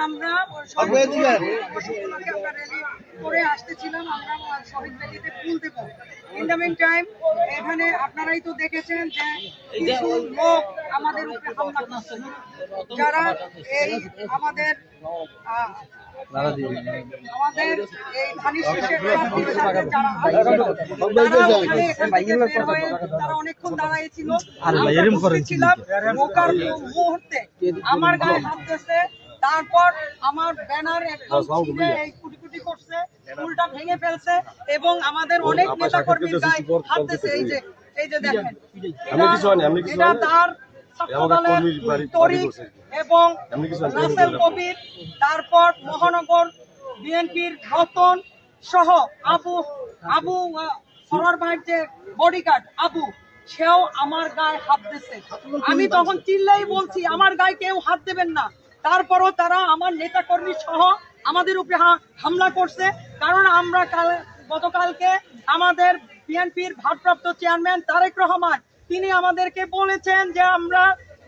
আমরা করে আসতেছিলাম, আমরা শহীদ বেদিতে ফুল দেব। ইন দ্য মিন টাইম এখানে আপনারাই তো দেখেছেন যে কিছু লোক আমাদের উপরে হামলা করছে, যারা এই আমাদের এই ধানের শীষের প্রার্থীর সাথে যারা তারা অনেকক্ষণ দাঁড়াইছিল। ছিলাম ঢোকার মুহূর্তে আমার গায়ে হাত দিয়েছে, তারপর আমার ব্যানার একদম ছিঁড়ে এই কুটি করছে, ফুলটা ভেঙে ফেলছে এবং আমাদের অনেক নেতা কর্মীর গায়ে হাত দিয়েছে। এই যে দেখেন, এটা তার তরিক এবং রাসেল কবির, তারপর মহানগর বিএনপির রতন সহ আবু সরার ভাইয়ের যে বডিগার্ড আবু, সেও আমার গায়ে হাত দিয়েছে। আমি তখন চিল্লাই বলছি আমার গায়ে কেউ হাত দেবেন না, তারপরও তারা আমার নেতা কর্মী সহ আমাদের উপরে হামলা করছে। কারণ আমরা গতকালকে আমাদের বিএনপির ভারপ্রাপ্ত চেয়ারম্যান তারেক রহমান তিনি আমাদেরকে বলেছেন যে আমরা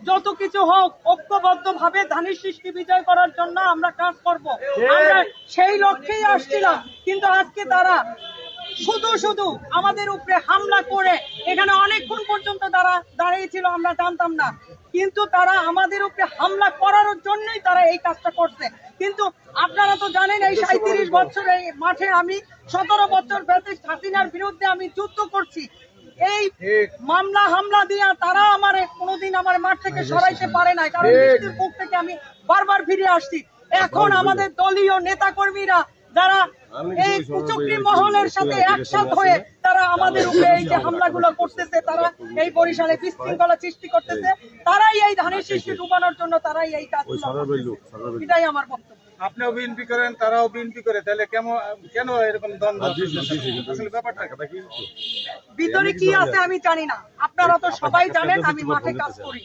যত কিছু হোক ঐক্যবদ্ধভাবে ধানের শীষকে বিজয় করার জন্য আমরা কাজ করব। আমরা সেই লক্ষ্যেই আসছিলাম, কিন্তু আজকে তারা শুধু আমাদের উপরে হামলা করে এখানে অনেকক্ষণ পর্যন্ত তারা দাঁড়িয়েছিল, আমরা জানতাম না, কিন্তু তারা আমাদের উপরে হামলা করার জন্যই তারা এই কাজটা করছে। কিন্তু আপনারা তো জানেন এই 37 বছর এই মাঠে আমি 17 বছর ফ্যাসিস্ট হাসিনার বিরুদ্ধে আমি যুদ্ধ করছি। এই মামলা হামলা দিয়া তারা আমার কোনোদিন আমার মাঠ থেকে সরাইতে পারে নাই, কারণ বৃষ্টির মুখ থেকে আমি বারবার ফিরে আসছি। এখন আমাদের দলীয় নেতা কর্মীরা যারা এই কুচক্রী মহলের সাথে একসাথে হয়ে তারা আমাদের উপরে এই যে হামলাগুলো করতেছে, তারা এই বরিশালে বিশৃঙ্খলা সৃষ্টি করতেছে, তারাই এই ধানের শীষকে ডুবানোর জন্য তারাই এই কাজ। এটাই আমার বক্তব্য। আপনিও বিএনপি করেন, তারাও বিএনপি করে, তাহলে কেন এরকম দ্বন্দ্ব? আসলে ব্যাপারটা ভিতরে কি আছে আমি জানি না, আপনারা তো সবাই জানেন আমি মাঠে কাজ করি।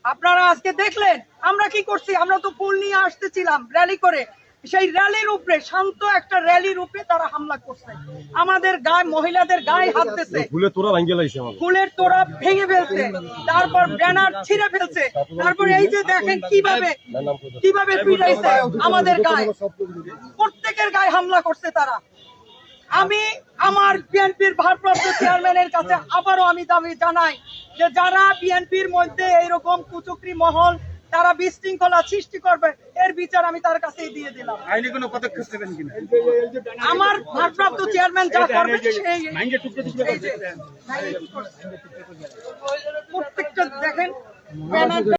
আপনারা আজকে দেখলেন আমরা কি করছি, আমরা তো ফুল নিয়ে আসতেছিলাম র্যালি করে, সেই র্যালির উপরে শান্ত একটা র্যালির উপরে তারা হামলা করছে, আমাদের গায়ে মহিলাদের গায়ে হাত দিয়েছে, ফুলের তোড়া ভেঙে ফেলছে, তারপর ব্যানার ছিঁড়ে ফেলছে, তারপর এই যে দেখেন কিভাবে পিটাইছে আমাদের গায়ে, প্রত্যেকের গায়ে হামলা করছে তারা। আমি আমার বিএনপির ভারপ্রাপ্ত চেয়ারম্যানের কাছে আবারও আমি দাবি জানাই যে যারা বিএনপির মধ্যে এইরকম কুচক্রী মহল তারা বিশৃঙ্খলা সৃষ্টি করবে, এর বিচার আমি তার কাছেই দিয়ে দিলাম। আইনি কোনো পদক্ষেপ নেবেন কিনা? আমার ভারপ্রাপ্ত চেয়ারম্যান যা করবে প্রত্যেকটা দেখেন